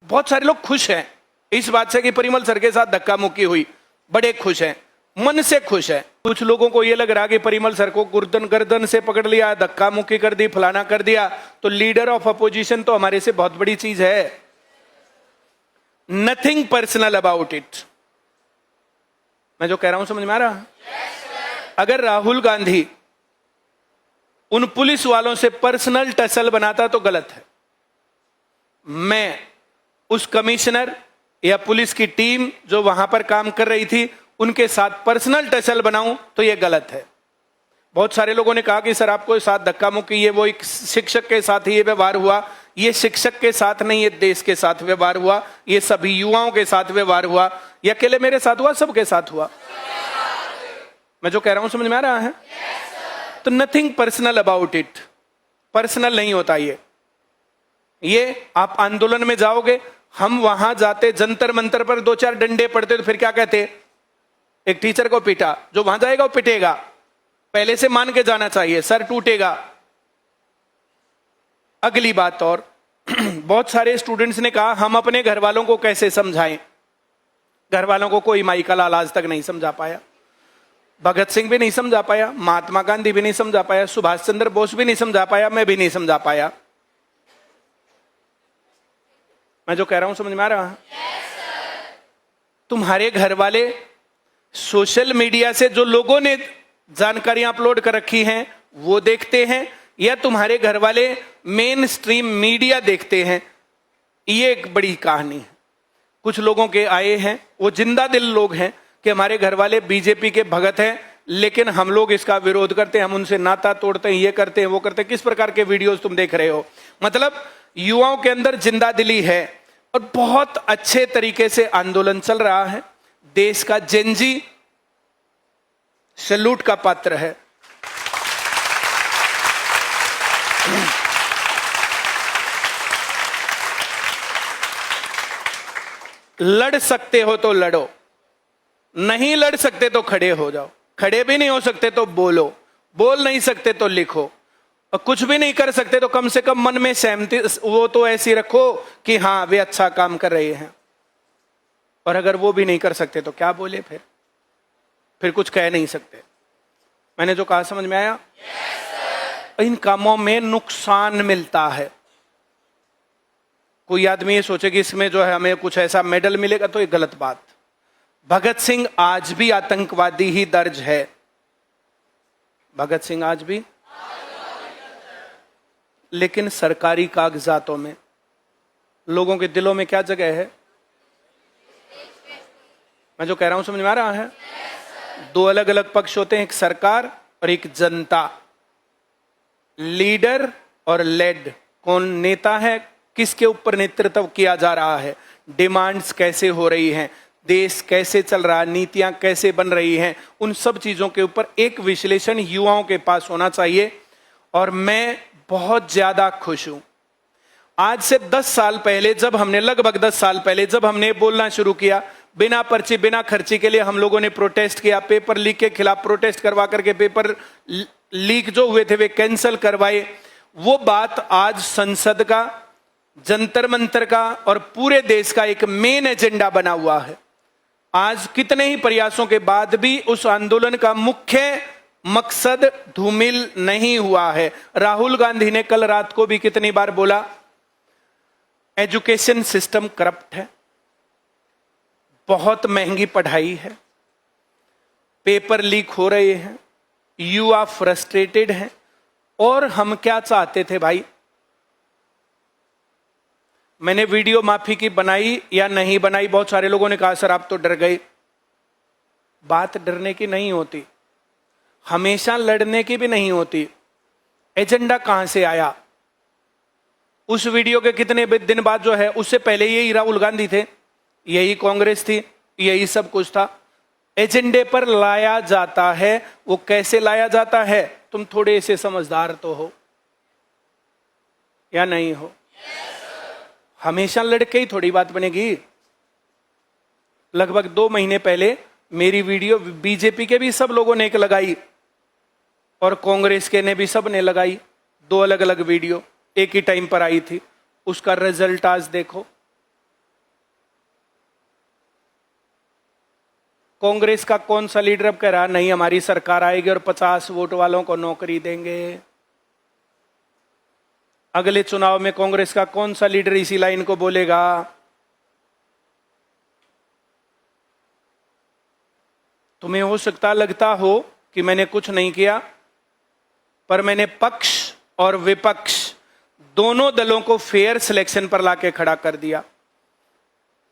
बहुत सारे लोग खुश हैं इस बात से कि परिमल सर के साथ धक्का मुक्की हुई, बड़े खुश हैं, मन से खुश है। कुछ लोगों को यह लग रहा कि परिमल सर को गर्दन से पकड़ लिया, धक्का मुक्की कर दी, फलाना कर दिया, तो लीडर ऑफ अपोजिशन तो हमारे से बहुत बड़ी चीज है। Nothing personal about it. मैं जो कह रहा हूं समझ में आ रहा? अगर राहुल गांधी उन पुलिस वालों से पर्सनल टसल बनाता तो गलत है। मैं उस कमिश्नर या पुलिस की टीम जो वहां पर काम कर रही थी उनके साथ पर्सनल टसल बनाऊं तो यह गलत है। बहुत सारे लोगों ने कहा कि सर आपको साथ धक्का मुक्की, ये वो एक शिक्षक के साथ ही ये व्यवहार हुआ। ये शिक्षक के साथ नहीं, ये देश के साथ व्यवहार हुआ, ये सभी युवाओं के साथ व्यवहार हुआ। ये अकेले मेरे साथ हुआ, सबके साथ हुआ। मैं जो कह रहा हूं समझ में आ रहा है? तो nothing personal about it. Personal नहीं होता ये आप आंदोलन में जाओगे, हम वहां जाते जंतर मंतर पर 2-4 डंडे पड़ते तो फिर क्या कहते? एक टीचर को पीटा, जो वहां जाएगा वो पिटेगा। पहले से मान के जाना चाहिए, सर टूटेगा। अगली बात और बहुत सारे स्टूडेंट्स ने कहा हम अपने घर वालों को कैसे समझाएं। घर वालों को कोई माई का लाल आज तक नहीं समझा पाया, भगत सिंह भी नहीं समझा पाया, महात्मा गांधी भी नहीं समझा पाया, सुभाष चंद्र बोस भी नहीं समझा पाया, मैं भी नहीं समझा पाया। मैं जो कह रहा हूं समझ में आ रहा है? तुम्हारे घर वाले सोशल मीडिया से जो लोगों ने जानकारियां अपलोड कर रखी हैं वो देखते हैं, या तुम्हारे घर वाले मेन स्ट्रीम मीडिया देखते हैं? ये एक बड़ी कहानी है। कुछ लोगों के आए हैं, वो जिंदा दिल लोग हैं कि हमारे घर वाले बीजेपी के भगत हैं, लेकिन हम लोग इसका विरोध करते हैं, हम उनसे नाता तोड़ते हैं, ये करते हैं, वो करते हैं। किस प्रकार के वीडियोस तुम देख रहे हो? मतलब युवाओं के अंदर जिंदा दिली है और बहुत अच्छे तरीके से आंदोलन चल रहा है। देश का जेनजी सैल्यूट का पात्र है। लड़ सकते हो तो लड़ो, नहीं लड़ सकते तो खड़े हो जाओ, खड़े भी नहीं हो सकते तो बोलो, बोल नहीं सकते तो लिखो, और कुछ भी नहीं कर सकते तो कम से कम मन में सहमति वो तो ऐसी रखो कि हाँ वे अच्छा काम कर रहे हैं। और अगर वो भी नहीं कर सकते तो क्या बोले? फिर कुछ कह नहीं सकते। मैंने जो कहा समझ में आया? इन कामों में नुकसान मिलता है। कोई आदमी ये सोचे कि इसमें जो है हमें कुछ ऐसा मेडल मिलेगा, तो ये गलत बात। भगत सिंह आज भी आतंकवादी ही दर्ज है। भगत सिंह आज भी, लेकिन सरकारी कागजातों में लोगों के दिलों में क्या जगह है? मैं जो कह रहा हूं समझ में आ रहा है? दो अलग अलग पक्ष होते हैं, एक सरकार और एक जनता। लीडर और लेड, कौन नेता है, किसके ऊपर नेतृत्व किया जा रहा है, डिमांड्स कैसे हो रही हैं, देश कैसे चल रहा है, नीतियां कैसे बन रही हैं, उन सब चीजों के ऊपर एक विश्लेषण युवाओं के पास होना चाहिए। और मैं बहुत ज्यादा खुश हूं। आज से 10 साल पहले जब हमने, लगभग 10 साल पहले जब हमने बोलना शुरू किया, बिना पर्ची बिना खर्ची के लिए हम लोगों ने प्रोटेस्ट किया, पेपर लीक के खिलाफ प्रोटेस्ट करवा करके पेपर लीक जो हुए थे वे कैंसिल करवाए। वो बात आज संसद का, जंतर मंतर का और पूरे देश का एक मेन एजेंडा बना हुआ है। आज कितने ही प्रयासों के बाद भी उस आंदोलन का मुख्य मकसद धूमिल नहीं हुआ है। राहुल गांधी ने कल रात को भी कितनी बार बोला, एजुकेशन सिस्टम करप्ट है, बहुत महंगी पढ़ाई है, पेपर लीक हो रहे हैं, युवा फ्रस्ट्रेटेड हैं। और हम क्या चाहते थे भाई? मैंने वीडियो माफी की बनाई या नहीं बनाई, बहुत सारे लोगों ने कहा सर आप तो डर गए। बात डरने की नहीं होती, हमेशा लड़ने की भी नहीं होती। एजेंडा कहां से आया? उस वीडियो के कितने दिन बाद जो है, उससे पहले यही राहुल गांधी थे, यही कांग्रेस थी, यही सब कुछ था। एजेंडे पर लाया जाता है। वो कैसे लाया जाता है? तुम थोड़े से समझदार तो हो या नहीं हो? हमेशा लड़के ही थोड़ी बात बनेगी। लगभग 2 महीने पहले मेरी वीडियो बीजेपी के भी सब लोगों ने एक लगाई और कांग्रेस के ने भी सब ने लगाई। 2 अलग अलग वीडियो एक ही टाइम पर आई थी। उसका रिजल्ट आज देखो, कांग्रेस का कौन सा लीडर अब कह रहा नहीं हमारी सरकार आएगी और 50 वोट वालों को नौकरी देंगे? अगले चुनाव में कांग्रेस का कौन सा लीडर इसी लाइन को बोलेगा? तुम्हें हो सकता लगता हो कि मैंने कुछ नहीं किया, पर मैंने पक्ष और विपक्ष दोनों दलों को फेयर सिलेक्शन पर लाके खड़ा कर दिया।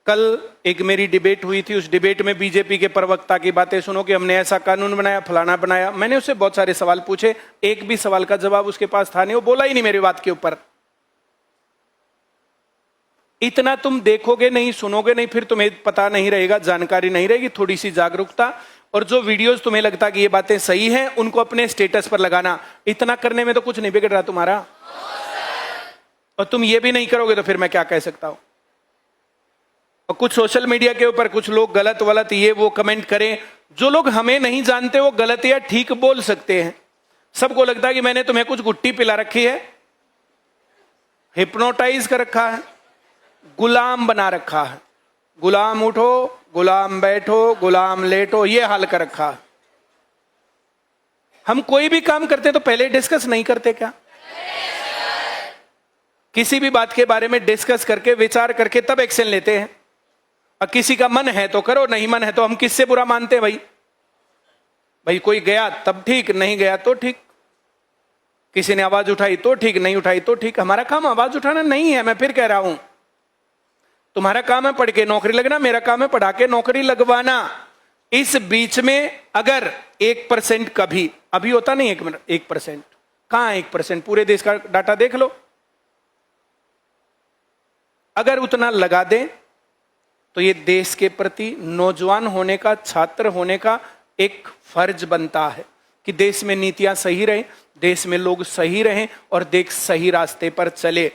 कल एक मेरी डिबेट हुई थी, उस डिबेट में बीजेपी के प्रवक्ता की बातें सुनो कि हमने ऐसा कानून बनाया, फलाना बनाया। मैंने उससे बहुत सारे सवाल पूछे, एक भी सवाल का जवाब उसके पास था नहीं, वो बोला ही नहीं मेरी बात के ऊपर। इतना तुम देखोगे नहीं, सुनोगे नहीं, फिर तुम्हें पता नहीं रहेगा, जानकारी नहीं रहेगी। थोड़ी सी जागरूकता, और जो वीडियोस तुम्हें लगता कि ये बातें सही हैं उनको अपने स्टेटस पर लगाना। इतना करने में तो कुछ नहीं बिगड़ रहा तुम्हारा। और तुम ये भी नहीं करोगे तो फिर मैं क्या कह सकता हूं? और कुछ सोशल मीडिया के ऊपर कुछ लोग गलत वलत ये वो कमेंट करें, जो लोग हमें नहीं जानते वो गलत या ठीक बोल सकते हैं। सबको लगता है कि मैंने तुम्हें कुछ गुट्टी पिला रखी है, हिप्नोटाइज कर रखा है, गुलाम बना रखा है। गुलाम उठो, गुलाम बैठो, गुलाम लेटो, ये हाल कर रखा है। हम कोई भी काम करते तो पहले डिस्कस नहीं करते क्या? किसी भी बात के बारे में डिस्कस करके विचार करके तब एक्शन लेते हैं। और किसी का मन है तो करो, नहीं मन है तो हम किससे बुरा मानते हैं भाई? भाई कोई गया तब ठीक, नहीं गया तो ठीक। किसी ने आवाज उठाई तो ठीक, नहीं उठाई तो ठीक। हमारा काम आवाज उठाना नहीं है। मैं फिर कह रहा हूं, तुम्हारा काम है पढ़ के नौकरी लगना, मेरा काम है पढ़ा के नौकरी लगवाना। इस बीच में अगर 1% कभी, अभी होता नहीं 1%, कहां 1%? पूरे देश का डाटा देख लो। अगर उतना लगा दें तो ये देश के प्रति नौजवान होने का, छात्र होने का एक फर्ज बनता है कि देश में नीतियां सही रहें, देश में लोग सही रहें और देश सही रास्ते पर चले।